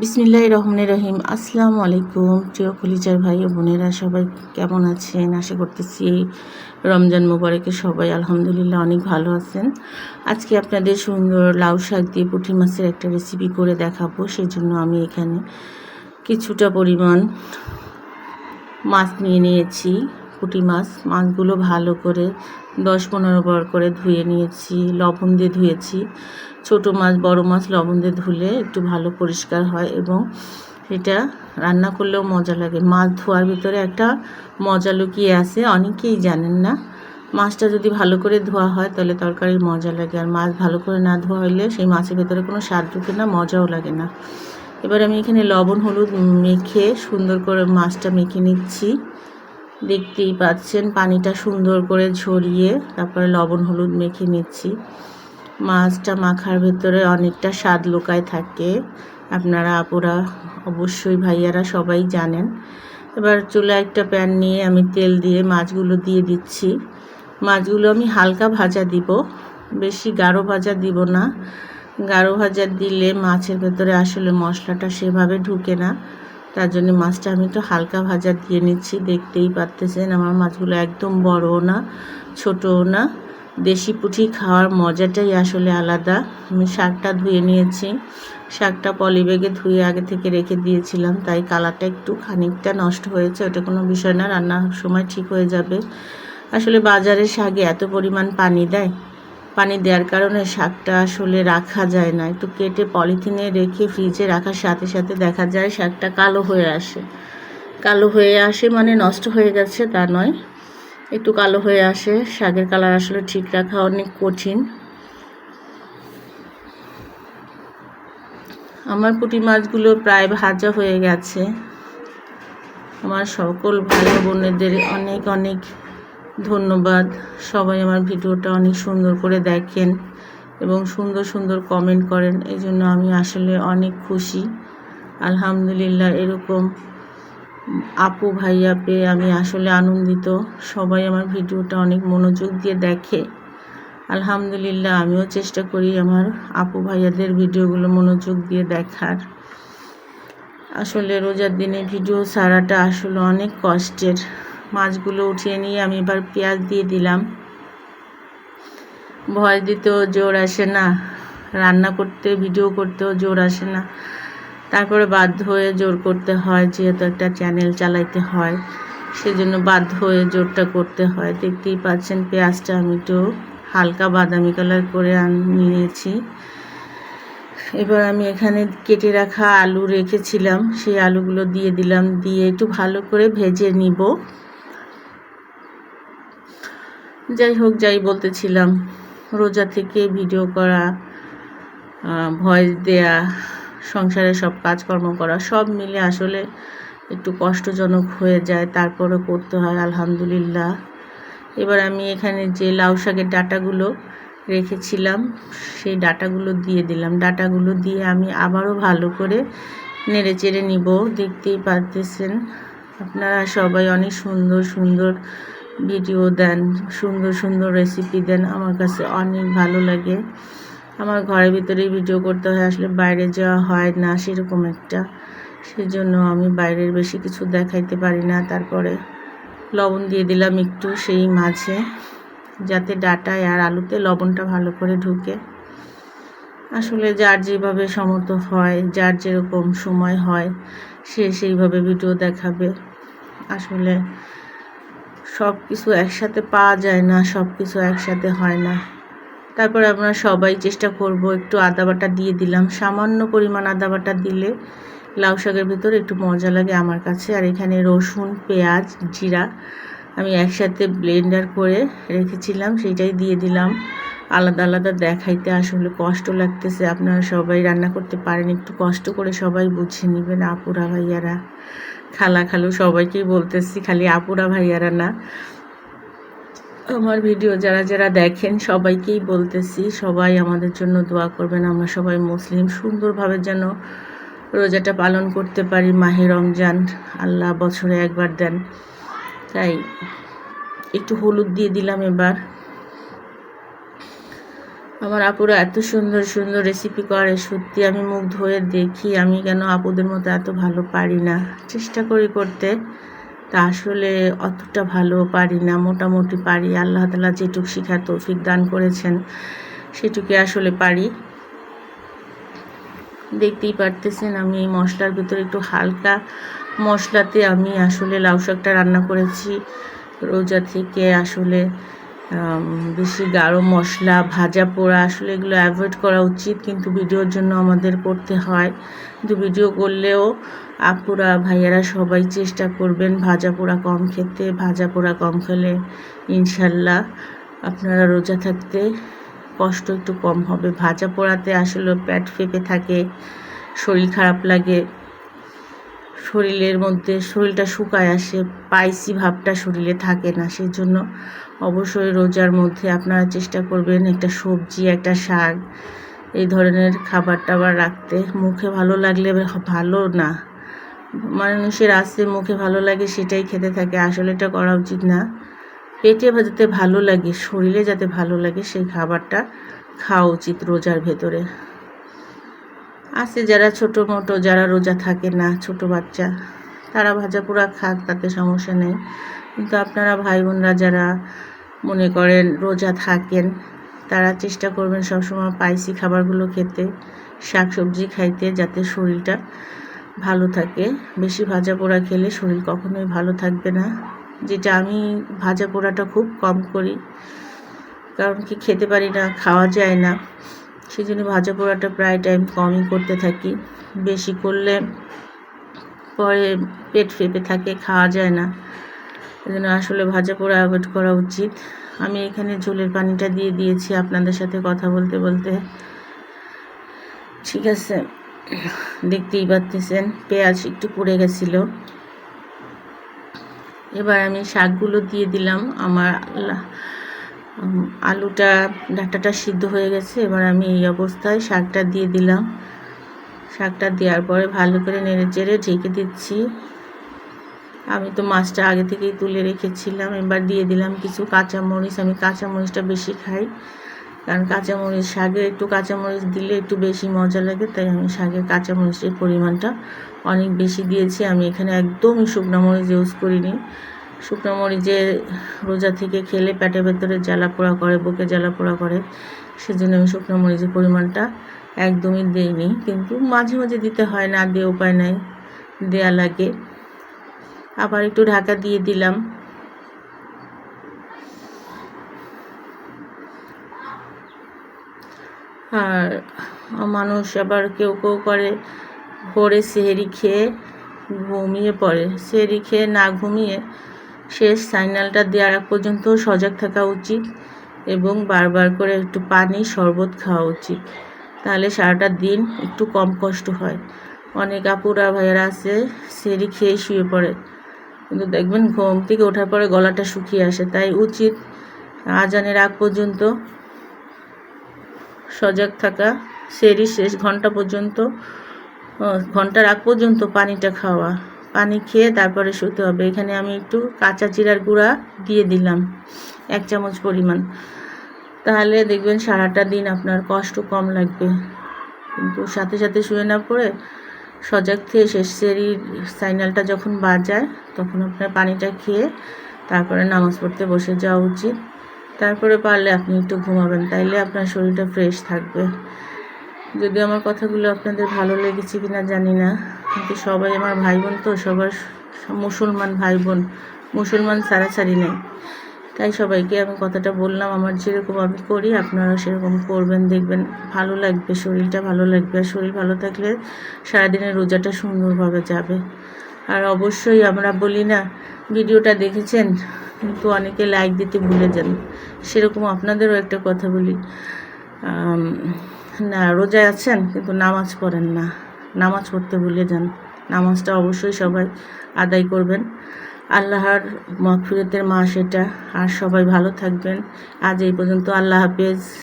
বিসমিল্লাহির রহমানির রহিম। আসসালামু আলাইকুম প্রিয় কলিজার ভাই ও বোনেরা, সবাই কেমন আছেন? আশা করতেছি রমজান মুবারকে সবাই আলহামদুলিল্লাহ অনেক ভালো আছেন। আজকে আপনাদের সুন্দর লাউ শাক দিয়ে পুঁটি মাছের একটা রেসিপি করে দেখাবো। সেজন্য আমি এখানে কিছুটা পরিমাণ মাছ নিয়ে নিয়েছি, পুঁটি মাছগুলো ভালো করে 10-15 বার করে ধুয়ে নিয়েছি, লবণ দিয়ে ধুয়েছি। ছোট মাছ বড় মাছ লবণ দিয়ে ধুলে একটু ভালো পরিষ্কার হয় এবং এটা রান্না করলেও মজা লাগে। মাছ ধোয়ার ভিতরে একটা মজা লুকিয়ে আছে, অনেকেই জানেন না। মাছটা যদি ভালো করে ধোয়া হয় তাহলে তরকারির মজা লাগে, আর মাছ ভালো করে না ধোয়া হলে সেই মাছের ভেতরে কোনো স্বাদ ঢুকে না, মজাও লাগে না। এবার আমি এখানে লবণ হলুদ মেখে সুন্দর করে মাছটা মেখে নিচ্ছি। দেখতেই পাচ্ছেন পানিটা সুন্দর করে ঝরিয়ে তারপরে লবণ হলুদ মেখে নিচ্ছি। মাছটা মাখার ভেতরে অনেকটা স্বাদ লুকায় থাকে, আপনারা আপুরা অবশ্যই ভাইয়ারা সবাই জানেন। এবার চুলায় একটা প্যান নিয়ে আমি তেল দিয়ে মাছগুলো দিয়ে দিচ্ছি। মাছগুলো আমি হালকা ভাজা দিব, বেশি গাঢ় ভাজা দিব না। গাঢ় ভাজা দিলে মাছের ভেতরে আসলে মশলাটা সেভাবে ঢুকে না, তার জন্য মাছটা আমি একটু হালকা ভাজা দিয়ে নিচ্ছি। দেখতেই পাচ্ছেন আমার মাছগুলো একদম বড়ও না ছোটও না। দেশি পুঁটি খাওয়ার মজাটাই আসলে আলাদা। আমি শাকটা ধুয়ে নিয়েছি, শাকটা পলিব্যাগে ধুয়ে আগে থেকে রেখে দিয়েছিলাম, তাই কালারটা একটু খানিকটা নষ্ট হয়েছে। ওটা কোনো বিষয় না, রান্নার সময় ঠিক হয়ে যাবে। আসলে বাজারের শাকে এত পরিমাণ পানি দেয়, পানি দেওয়ার কারণে শাকটা আসলে রাখা যায় না। একটু কেটে পলিথিনে রেখে ফ্রিজে রাখার সাথে সাথে দেখা যায় শাকটা কালো হয়ে আসে। কালো হয়ে আসে মানে নষ্ট হয়ে গেছে তা নয়, একটু কালো হয়ে আসে। শাকের কালার আসলে ঠিক রাখা অনেক কঠিন। আমার পুঁটি মাছগুলো প্রায় ভাজা হয়ে গেছে। আমার সকল ভাই বোনেদের অনেক অনেক ধন্যবাদ। সবাই আমার ভিডিওটা অনেক সুন্দর করে দেখেন এবং সুন্দর সুন্দর কমেন্ট করেন, এই জন্য আমি আসলে অনেক খুশি। আলহামদুলিল্লাহ, এরকম আপু ভাইয়া পেয়ে আমি আসলে আনন্দিত। সবাই আমার ভিডিওটা অনেক মনোযোগ দিয়ে দেখে। আলহামদুলিল্লাহ, আমিও চেষ্টা করি আমার আপু ভাইয়াদের ভিডিওগুলো মনোযোগ দিয়ে দেখার। আসলে রোজার দিনে ভিডিও ছাড়াটা আসলে অনেক কষ্টের। মাছগুলো উঠিয়ে নিয়ে আমি এবার পেঁয়াজ দিয়ে দিলাম। ভয় দিতেও জোর আসে না, রান্না করতে ভিডিও করতেও জোর আসে না, তারপরে বাধ্য হয়ে জোর করতে হয়, যেহেতু একটা চ্যানেল চালাইতে হয়, সেজন্য বাধ্য হয়ে জোরটা করতে হয়। দেখতেই পাচ্ছেন পেঁয়াজটা আমি একটু হালকা বাদামি কালার করে নিয়েছি। এবার আমি এখানে কেটে রাখা আলু রেখেছিলাম, সেই আলুগুলো দিয়ে দিলাম, দিয়ে একটু ভালো করে ভেজে নিব। যাই হোক, যাই বলতেছিলাম, রোজা থেকে ভিডিও করা, ভয়েস দেয়া, সংসারে সব কাজকর্ম করা, সব মিলে আসলে একটু কষ্টজনক হয়ে যায়, তারপরে করতে হয় আলহামদুলিল্লাহ। এবার আমি এখানে যে লাউ শাকের ডাঁটাগুলো রেখেছিলাম সেই ডাঁটাগুলো দিয়ে দিলাম। ডাঁটাগুলো দিয়ে আমি আবারও ভালো করে নেড়ে চেড়ে নিব। দেখতেই পাচ্ছেন আপনারা সবাই অনেক সুন্দর সুন্দর ভিডিও দেন, সুন্দর সুন্দর রেসিপি দেন, আমার কাছে অনেক ভালো লাগে। আমার ঘরের ভিতরেই ভিডিও করতে হয়, আসলে বাইরে যাওয়া হয় না সেরকম একটা, সেজন্য আমি বাইরের বেশি কিছু দেখাইতে পারি না। তারপরে লবণ দিয়ে দিলাম একটু সেই মাঝে, যাতে ডাঁটায় আর আলুতে লবণটা ভালো করে ঢুকে। আসলে যার যেভাবে সমর্থ হয়, যার যেরকম সময় হয়, সে সেইভাবে ভিডিও দেখাবে। আসলে সব কিছু একসাথে পাওয়া যায় না, সব কিছু একসাথে হয় না। তারপরে আমরা সবাই চেষ্টা করব। একটু আদা বাটা দিয়ে দিলাম, সামান্য পরিমাণ আদা বাটা দিলে লাউ শাকের ভিতরে একটু মজা লাগে আমার কাছে। আর এখানে রসুন পেঁয়াজ জিরা আমি একসাথে ব্লেন্ডার করে রেখেছিলাম, সেইটাই দিয়ে দিলাম। আলাদা আলাদা দেখাইতে আসলে কষ্ট লাগতেছে, আপনারা সবাই রান্না করতে পারেন, একটু কষ্ট করে সবাই বুঝে নেবেন। আপুরা ভাইয়ারা, খালা খালু সবাইকেই বলতেছি, খালি আপুরা ভাইয়ারা না, আমার ভিডিও যারা যারা দেখেন সবাইকেই বলতেছি, সবাই আমাদের জন্য দোয়া করবেন। আমরা সবাই মুসলিম, সুন্দরভাবে যেন রোজাটা পালন করতে পারি। মাহে রমজান আল্লাহ বছরে একবার দেন, তাই একটু হলুদ দিয়ে দিলাম। এবার আমার আপুরা এত সুন্দর সুন্দর রেসিপি করে, সত্যি আমি মুগ্ধ হয়ে দেখি আমি কেন আপুদের মতো এত ভালো পারি না। চেষ্টা করি করতে, তা আসলে অতটা ভালো পারি না, মোটামুটি পারি। আল্লাহ তাআলা যেটুক শিখার তৌফিক দান করেছেন সেটুকু আসলে পারি। দেখতেই পারতেছেন আমি এই মশলার ভিতরে একটু হালকা মশলাতে আমি আসলে লাউ শাকটা রান্না করেছি। রোজা থেকে আসলে বেশি গাঢ় মশলা, ভাজা পোড়া আসলে এগুলো অ্যাভয়েড করা উচিত, কিন্তু ভিডিওর জন্য আমাদের করতে হয়। কিন্তু ভিডিও করলেও আপুরা ভাইয়ারা সবাই চেষ্টা করবেন ভাজা পোড়া কম খেতে। ভাজা পোড়া কম খেলে ইনশাল্লাহ আপনারা রোজা থাকতে কষ্ট একটু কম হবে। ভাজা পোড়াতে আসলে পেট ফেঁপে থাকে, শরীর খারাপ লাগে, শরীরের মধ্যে শরীরটা শুকায় আসে, স্পাইসি ভাবটা শরীরে থাকে না। সেই জন্য অবশ্যই রোজার মধ্যে আপনারা চেষ্টা করবেন একটা সবজি, একটা শাক, এই ধরনের খাবার টাবার রাখতে। মুখে ভালো লাগলে ভালো না, মানুষের আছে মুখে ভালো লাগে সেটাই খেতে থাকে, আসলে এটা করা উচিত না। পেটে যাতে ভালো লাগে, শরীরে যাতে ভালো লাগে সেই খাবারটা খাওয়া উচিত রোজার ভেতরে। আছে যারা ছোটো মোটো, যারা রোজা থাকে না, ছোট বাচ্চা, তারা ভাজা পোড়া খাক, তাতে সমস্যা নেই। কিন্তু আপনারা ভাই বোনরা যারা মনে করেন রোজা থাকেন, তারা চেষ্টা করবেন সবসময় স্পাইসি খাবারগুলো খেতে, শাক সবজি খাইতে, যাতে শরীরটা ভালো থাকে। বেশি ভাজা পোড়া খেলে শরীর কখনোই ভালো থাকবে না। যেটা আমি ভাজা পোড়াটা খুব কম করি, কারণ কি খেতে পারি না, খাওয়া যায় না, সেই জন্য ভাজা পোড়াটা প্রায় টাইম কমই করতে থাকি। বেশি করলে পরে পেট ফেঁপে থাকে, খাওয়া যায় না। এই জন্য আসলে ভাজা পোড়া অ্যাভয়েড করা উচিত। আমি এখানে ঝোলের পানিটা দিয়ে দিয়েছি আপনাদের সাথে কথা বলতে বলতে। ঠিক আছে, দেখতেই পাচ্ছেন পেঁয়াজ একটু পুড়ে গেছিলো। এবার আমি শাকগুলো দিয়ে দিলাম। আমার আলুটা ডাঁটাটা সিদ্ধ হয়ে গেছে। এবার আমি এই অবস্থায় শাকটা দিয়ে দিলাম। শাকটা দেওয়ার পরে ভালো করে নেড়ে চেড়ে ঢেকে দিচ্ছি। আমি তো মাছটা আগে থেকেই তুলে রেখেছিলাম। এবার দিয়ে দিলাম কিছু কাঁচামরিচ। আমি কাঁচামরিচটা বেশি খাই, কারণ কাঁচামরিচ, শাকে একটু কাঁচামরিচ দিলে একটু বেশি মজা লাগে, তাই আমি শাকের কাঁচামরিচের পরিমাণটা অনেক বেশি দিয়েছি। আমি এখানে একদমই শুকনো মরিচ ইউজ করিনি। শুকনো মরিচে রোজা থেকে খেলে পেটের ভেতরে জ্বালা পোড়া করে, বুকে জ্বালা পোড়া করে, সেজন্য আমি শুকনো মরিচের পরিমাণটা একদমই দিইনি। কিন্তু মাঝে মাঝে দিতে হয়, না দিয়ে উপায় নাই, দেয়া লাগে। আবার একটু ঢাকা দিয়ে দিলাম। আর মানুষ আবার কেউ কেউ করে ভোরে সেহরি খেয়ে ঘুমিয়ে পড়ে। সেহরি খেয়ে না ঘুমিয়ে শেষ সাইনালটা দেওয়ার আগ পর্যন্ত সজাগ থাকা উচিত, এবং বারবার করে একটু পানি শরবত খাওয়া উচিত, তাহলে সারাটা দিন একটু কম কষ্ট হয়। অনেক আপুরা ভাইয়েরা আছে সেহরি খেয়ে শুয়ে পড়ে, কিন্তু দেখবেন ঘুম থেকে ওঠার পরে গলাটা শুকিয়ে আসে। তাই উচিত আজানের আগ পর্যন্ত সজাগ থাকা, সেহরি শেষ ঘন্টার আগ পর্যন্ত পানিটা খাওয়া। পানি খেয়ে তারপরে শুতে হবে। এখানে আমি একটু কাঁচা জিরার গুঁড়া দিয়ে দিলাম 1 চামচ পরিমাণ, তাহলে দেখবেন সারাটা দিন আপনার কষ্ট কম লাগবে। কিন্তু সাথে সাথে শুয়ে না পড়ে সজাগ থেকে শেষ সেহরির সাইনালটা যখন বাজায় তখন আপনার পানিটা খেয়ে তারপরে নামাজ পড়তে বসে যাওয়া উচিত। তারপরে পারলে আপনি একটু ঘুমাবেন, তাইলে আপনার শরীরটা ফ্রেশ থাকবে। যদি আমার কথাগুলো আপনাদের ভালো লেগেছে কিনা জানি না, কিন্তু সবাই আমার ভাই বোন, তো সবার মুসলমান ভাই বোন, মুসলমান ছাড়াছাড়ি নেই, তাই সবাইকে আমি কথাটা বললাম। আমার যেরকম আমি করি আপনারা সেরকম করবেন, দেখবেন ভালো লাগবে, শরীরটা ভালো লাগবে। আর শরীর ভালো থাকলে সারাদিনের রোজাটা সুন্দরভাবে যাবে। আর অবশ্যই আমরা বলি না, ভিডিওটা দেখেছেন কিন্তু অনেকে লাইক দিতে ভুলে যান, সেরকম আপনাদেরও একটা কথা বলি, না রোজায় আছেন কিন্তু নামাজ পড়েন না, নামাজ পড়তে ভুলে যান। নামাজটা অবশ্যই সবাই আদায় করবেন। আল্লাহর মাগফিরাতের মাস এটা। আর সবাই ভালো থাকবেন। আজ এই পর্যন্ত, আল্লাহ হাফেজ।